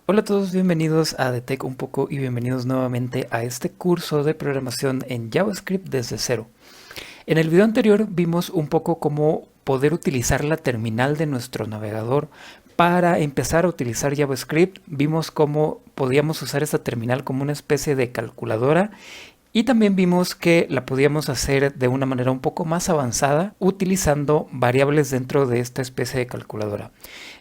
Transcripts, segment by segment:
Hola a todos, bienvenidos a The Tech Un Poco y bienvenidos nuevamente a este curso de programación en JavaScript desde cero. En el video anterior vimos un poco cómo poder utilizar la terminal de nuestro navegador para empezar a utilizar JavaScript. Vimos cómo podíamos usar esta terminal como una especie de calculadora y también vimos que la podíamos hacer de una manera un poco más avanzada utilizando variables dentro de esta especie de calculadora.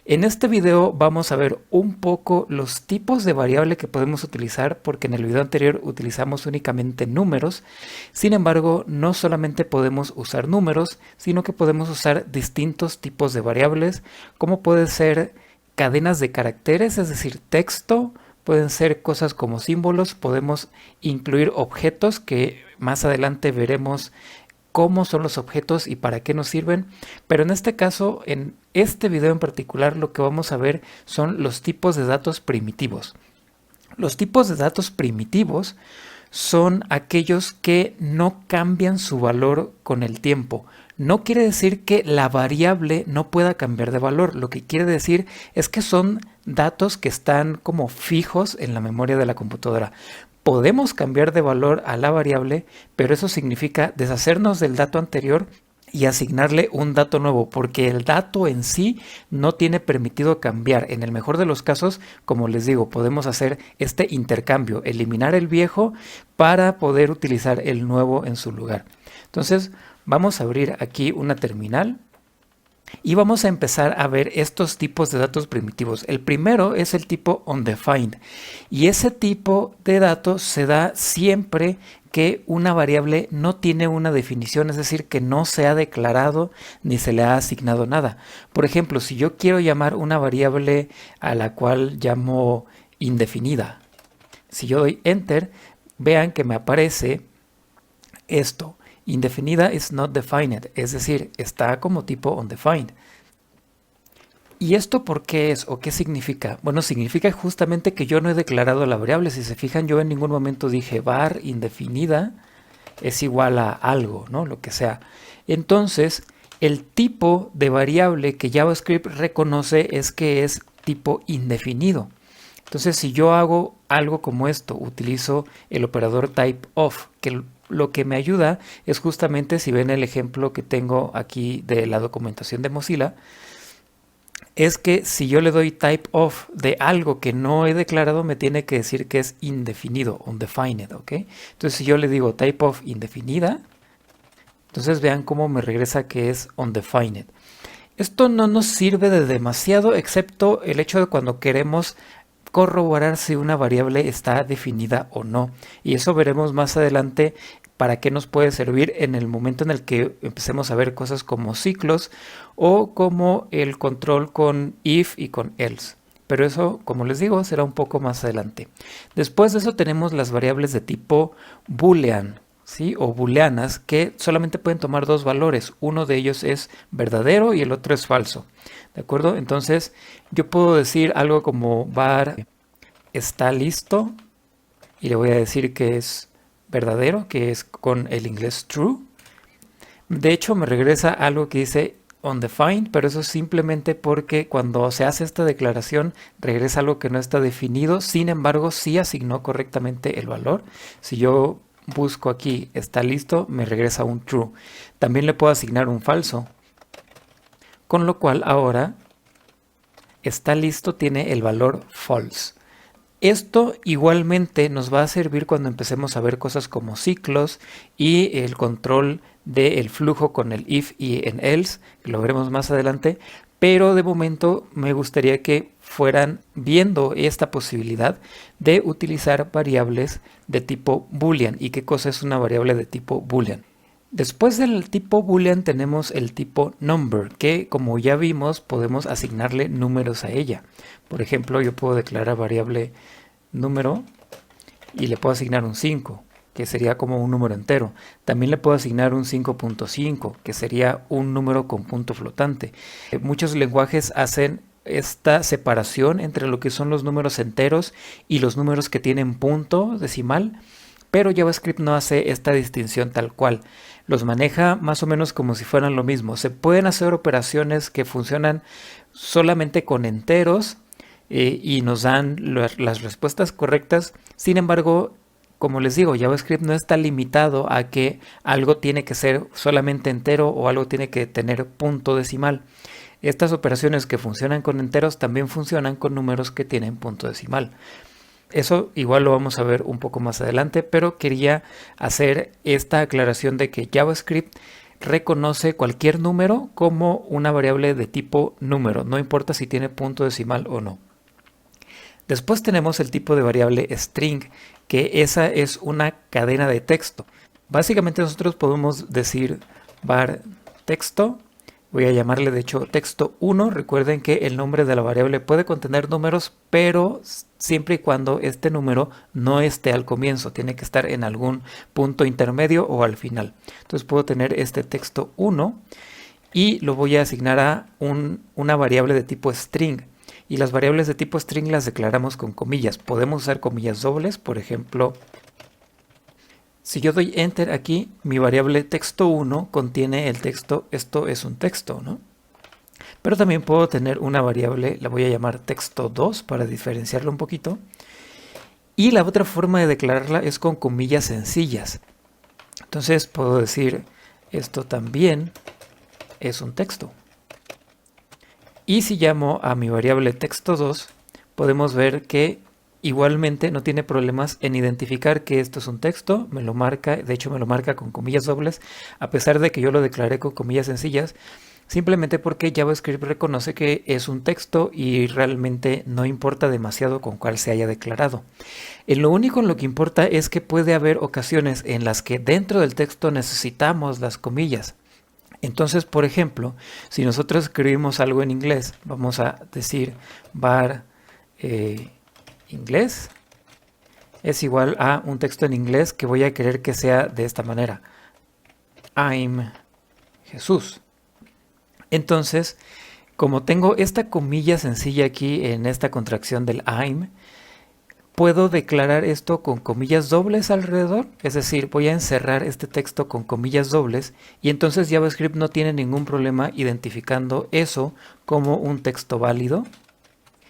En este video vamos a ver un poco los tipos de variable que podemos utilizar, porque en el video anterior utilizamos únicamente números. Sin embargo, no solamente podemos usar números, sino que podemos usar distintos tipos de variables, como puede ser cadenas de caracteres, es decir, texto. Pueden ser cosas como símbolos, podemos incluir objetos que más adelante veremos cómo son los objetos y para qué nos sirven, pero en este caso, en este video en particular, lo que vamos a ver son los tipos de datos primitivos. Los tipos de datos primitivos son aquellos que no cambian su valor con el tiempo. No quiere decir que la variable no pueda cambiar de valor. Lo que quiere decir es que son datos que están como fijos en la memoria de la computadora. Podemos cambiar de valor a la variable, pero eso significa deshacernos del dato anterior y asignarle un dato nuevo, porque el dato en sí no tiene permitido cambiar. En el mejor de los casos, como les digo, podemos hacer este intercambio, eliminar el viejo para poder utilizar el nuevo en su lugar. Entonces, vamos a abrir aquí una terminal y vamos a empezar a ver estos tipos de datos primitivos. El primero es el tipo undefined, y ese tipo de datos se da siempre que una variable no tiene una definición, es decir, que no se ha declarado ni se le ha asignado nada. Por ejemplo, si yo quiero llamar una variable a la cual llamo indefinida, si yo doy enter, vean que me aparece esto. Indefinida is not defined, es decir, está como tipo undefined. ¿Y esto por qué es o qué significa? Bueno, significa justamente que yo no he declarado la variable. Si se fijan, yo en ningún momento dije var indefinida es igual a algo, ¿no? Lo que sea. Entonces, el tipo de variable que JavaScript reconoce es que es tipo indefinido. Entonces, si yo hago algo como esto, utilizo el operador typeof, que lo que me ayuda es justamente, si ven el ejemplo que tengo aquí de la documentación de Mozilla, es que si yo le doy typeof de algo que no he declarado, me tiene que decir que es indefinido, undefined, ¿ok? Entonces, si yo le digo typeof indefinida, entonces vean cómo me regresa que es undefined. Esto no nos sirve de demasiado, excepto el hecho de cuando queremos corroborar si una variable está definida o no. Y eso veremos más adelante para qué nos puede servir en el momento en el que empecemos a ver cosas como ciclos o como el control con if y con else. Pero eso, como les digo, será un poco más adelante. Después de eso tenemos las variables de tipo boolean, ¿sí? O booleanas, que solamente pueden tomar dos valores. Uno de ellos es verdadero y el otro es falso. ¿De acuerdo? Entonces yo puedo decir algo como var está listo y le voy a decir que es verdadero, que es con el inglés true. De hecho, me regresa algo que dice undefined, pero eso es simplemente porque cuando se hace esta declaración regresa algo que no está definido. Sin embargo, sí asignó correctamente el valor. Si yo busco aquí está listo, me regresa un true. También le puedo asignar un falso, con lo cual ahora está listo tiene el valor false. Esto igualmente nos va a servir cuando empecemos a ver cosas como ciclos y el control del flujo con el if y en else, que lo veremos más adelante, pero de momento me gustaría que fueran viendo esta posibilidad de utilizar variables de tipo boolean. ¿Y qué cosa es una variable de tipo boolean? Después del tipo boolean tenemos el tipo number, que como ya vimos podemos asignarle números a ella. Por ejemplo, yo puedo declarar variable número y le puedo asignar un 5, que sería como un número entero. También le puedo asignar un 5.5, que sería un número con punto flotante. Muchos lenguajes hacen esta separación entre lo que son los números enteros y los números que tienen punto decimal, pero JavaScript no hace esta distinción tal cual. Los maneja más o menos como si fueran lo mismo. Se pueden hacer operaciones que funcionan solamente con enteros y nos dan las respuestas correctas. Sin embargo, como les digo, JavaScript no está limitado a que algo tiene que ser solamente entero o algo tiene que tener punto decimal. Estas operaciones que funcionan con enteros también funcionan con números que tienen punto decimal. Eso igual lo vamos a ver un poco más adelante, pero quería hacer esta aclaración de que JavaScript reconoce cualquier número como una variable de tipo número, no importa si tiene punto decimal o no. Después tenemos el tipo de variable string, que esa es una cadena de texto. Básicamente nosotros podemos decir var texto. Voy a llamarle de hecho texto 1. Recuerden que el nombre de la variable puede contener números, pero siempre y cuando este número no esté al comienzo. Tiene que estar en algún punto intermedio o al final. Entonces puedo tener este texto 1 y lo voy a asignar a una variable de tipo string. Y las variables de tipo string las declaramos con comillas. Podemos usar comillas dobles, por ejemplo. Si yo doy enter aquí, mi variable texto1 contiene el texto, esto es un texto, ¿no? Pero también puedo tener una variable, la voy a llamar texto2 para diferenciarlo un poquito. Y la otra forma de declararla es con comillas sencillas. Entonces puedo decir, esto también es un texto. Y si llamo a mi variable texto2, podemos ver que igualmente no tiene problemas en identificar que esto es un texto, me lo marca, de hecho me lo marca con comillas dobles, a pesar de que yo lo declaré con comillas sencillas, simplemente porque JavaScript reconoce que es un texto y realmente no importa demasiado con cuál se haya declarado. Lo único en lo que importa es que puede haber ocasiones en las que dentro del texto necesitamos las comillas. Entonces, por ejemplo, si nosotros escribimos algo en inglés, vamos a decir var inglés es igual a un texto en inglés que voy a querer que sea de esta manera. I'm Jesús. Entonces, como tengo esta comilla sencilla aquí en esta contracción del I'm, puedo declarar esto con comillas dobles alrededor, es decir, voy a encerrar este texto con comillas dobles y entonces JavaScript no tiene ningún problema identificando eso como un texto válido.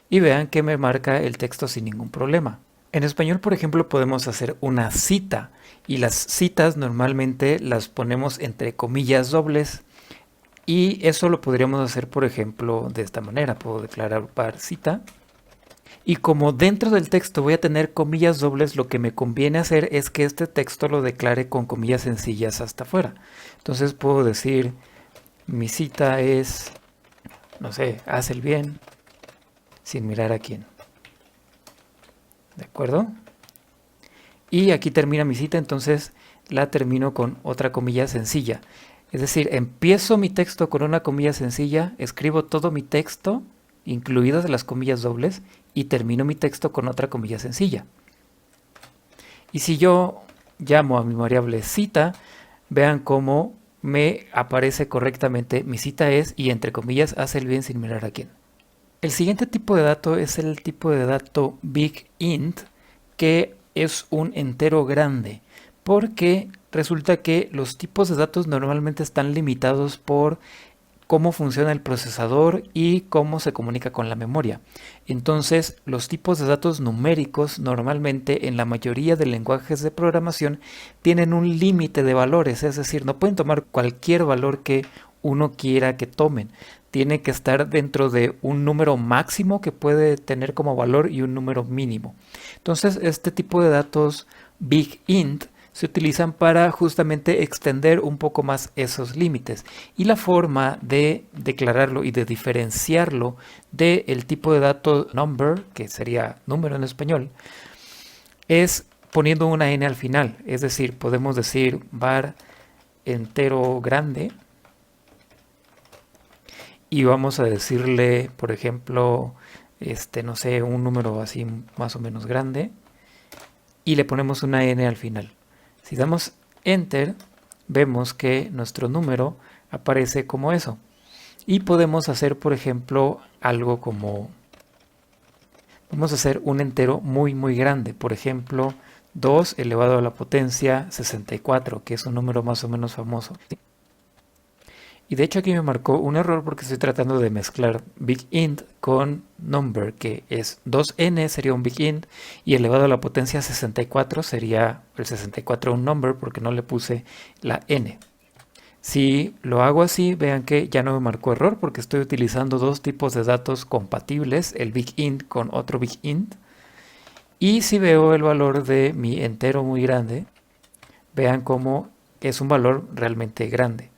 Y vean que me marca el texto sin ningún problema. En español, por ejemplo, podemos hacer una cita y las citas normalmente las ponemos entre comillas dobles y eso lo podríamos hacer, por ejemplo, de esta manera. Puedo declarar var cita y como dentro del texto voy a tener comillas dobles, lo que me conviene hacer es que este texto lo declare con comillas sencillas hasta afuera. Entonces puedo decir mi cita es, no sé, haz el bien sin mirar a quién. ¿De acuerdo? Y aquí termina mi cita, entonces la termino con otra comilla sencilla. Es decir, empiezo mi texto con una comilla sencilla, escribo todo mi texto, incluidas las comillas dobles, y termino mi texto con otra comilla sencilla. Y si yo llamo a mi variable cita, vean cómo me aparece correctamente mi cita es, y entre comillas, hace el bien sin mirar a quién. El siguiente tipo de dato es el tipo de dato big int, que es un entero grande, porque resulta que los tipos de datos normalmente están limitados por cómo funciona el procesador y cómo se comunica con la memoria. Entonces, los tipos de datos numéricos normalmente en la mayoría de lenguajes de programación tienen un límite de valores, es decir, no pueden tomar cualquier valor que uno quiera que tomen. Tiene que estar dentro de un número máximo que puede tener como valor y un número mínimo. Entonces, este tipo de datos big int se utilizan para justamente extender un poco más esos límites. Y la forma de declararlo y de diferenciarlo del tipo de dato number, que sería número en español, es poniendo una n al final. Es decir, podemos decir var entero grande y vamos a decirle, por ejemplo, no sé, un número así más o menos grande y le ponemos una n al final. Si damos enter, vemos que nuestro número aparece como eso. Y podemos hacer, por ejemplo, algo como, vamos a hacer un entero muy muy grande, por ejemplo, 2 elevado a la potencia 64, que es un número más o menos famoso. Y de hecho aquí me marcó un error porque estoy tratando de mezclar BigInt con number, que es 2n sería un BigInt y elevado a la potencia 64 sería el 64 un number porque no le puse la n. Si lo hago así, vean que ya no me marcó error porque estoy utilizando dos tipos de datos compatibles, el BigInt con otro BigInt. Y si veo el valor de mi entero muy grande, vean cómo es un valor realmente grande.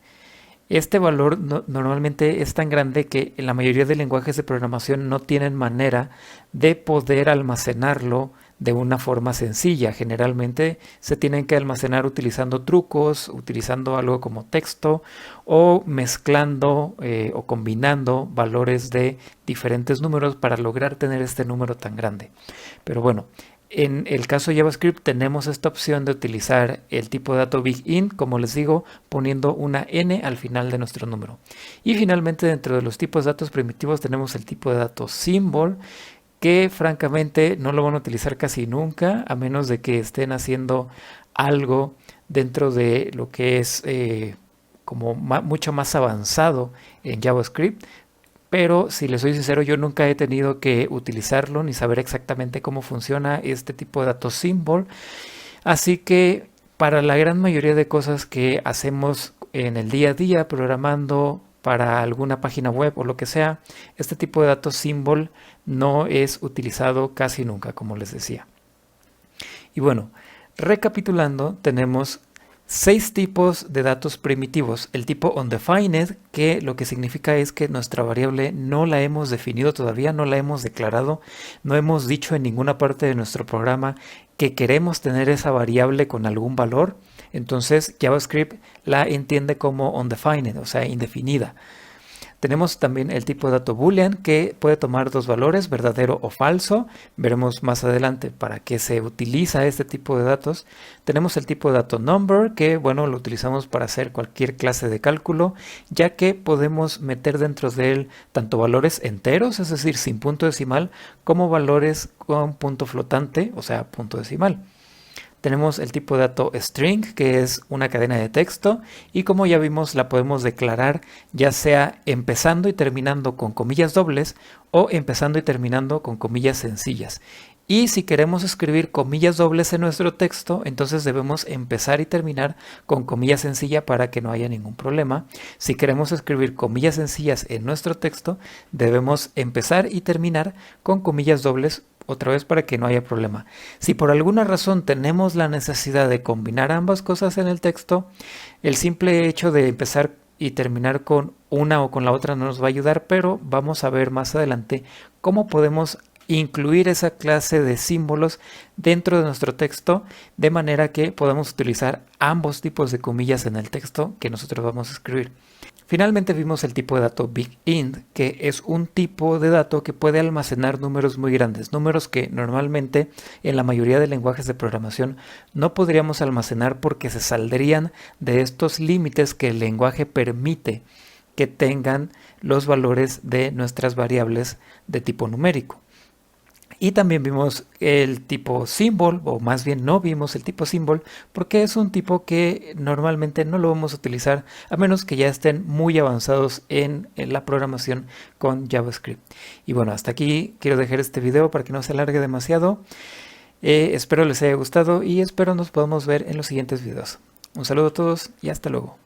Este valor normalmente es tan grande que en la mayoría de lenguajes de programación no tienen manera de poder almacenarlo de una forma sencilla. Generalmente se tienen que almacenar utilizando trucos, utilizando algo como texto o mezclando o combinando valores de diferentes números para lograr tener este número tan grande. Pero bueno, en el caso de JavaScript tenemos esta opción de utilizar el tipo de dato BigInt, como les digo, poniendo una n al final de nuestro número. Y finalmente dentro de los tipos de datos primitivos tenemos el tipo de dato symbol, que francamente no lo van a utilizar casi nunca, a menos de que estén haciendo algo dentro de lo que es como mucho más avanzado en JavaScript. Pero si les soy sincero, yo nunca he tenido que utilizarlo ni saber exactamente cómo funciona este tipo de datos symbol. Así que para la gran mayoría de cosas que hacemos en el día a día programando para alguna página web o lo que sea, este tipo de datos symbol no es utilizado casi nunca, como les decía. Y bueno, recapitulando, tenemos 6 tipos de datos primitivos. El tipo undefined, que lo que significa es que nuestra variable no la hemos definido todavía, no la hemos declarado, no hemos dicho en ninguna parte de nuestro programa que queremos tener esa variable con algún valor. Entonces JavaScript la entiende como undefined, o sea, indefinida. Tenemos también el tipo de dato boolean, que puede tomar dos valores, verdadero o falso. Veremos más adelante para qué se utiliza este tipo de datos. Tenemos el tipo de dato number, que bueno, lo utilizamos para hacer cualquier clase de cálculo, ya que podemos meter dentro de él tanto valores enteros, es decir, sin punto decimal, como valores con punto flotante, o sea, punto decimal. Tenemos el tipo de dato string, que es una cadena de texto, y como ya vimos la podemos declarar ya sea empezando y terminando con comillas dobles o empezando y terminando con comillas sencillas. Y si queremos escribir comillas dobles en nuestro texto, entonces debemos empezar y terminar con comilla sencilla para que no haya ningún problema. Si queremos escribir comillas sencillas en nuestro texto, debemos empezar y terminar con comillas dobles otra vez para que no haya problema. Si por alguna razón tenemos la necesidad de combinar ambas cosas en el texto, el simple hecho de empezar y terminar con una o con la otra no nos va a ayudar, pero vamos a ver más adelante cómo podemos incluir esa clase de símbolos dentro de nuestro texto de manera que podamos utilizar ambos tipos de comillas en el texto que nosotros vamos a escribir. Finalmente vimos el tipo de dato BigInt, que es un tipo de dato que puede almacenar números muy grandes, números que normalmente en la mayoría de lenguajes de programación no podríamos almacenar porque se saldrían de estos límites que el lenguaje permite que tengan los valores de nuestras variables de tipo numérico. Y también vimos el tipo symbol, o más bien no vimos el tipo symbol, porque es un tipo que normalmente no lo vamos a utilizar a menos que ya estén muy avanzados en la programación con JavaScript. Y bueno, hasta aquí quiero dejar este video para que no se alargue demasiado. Espero les haya gustado y espero nos podamos ver en los siguientes videos. Un saludo a todos y hasta luego.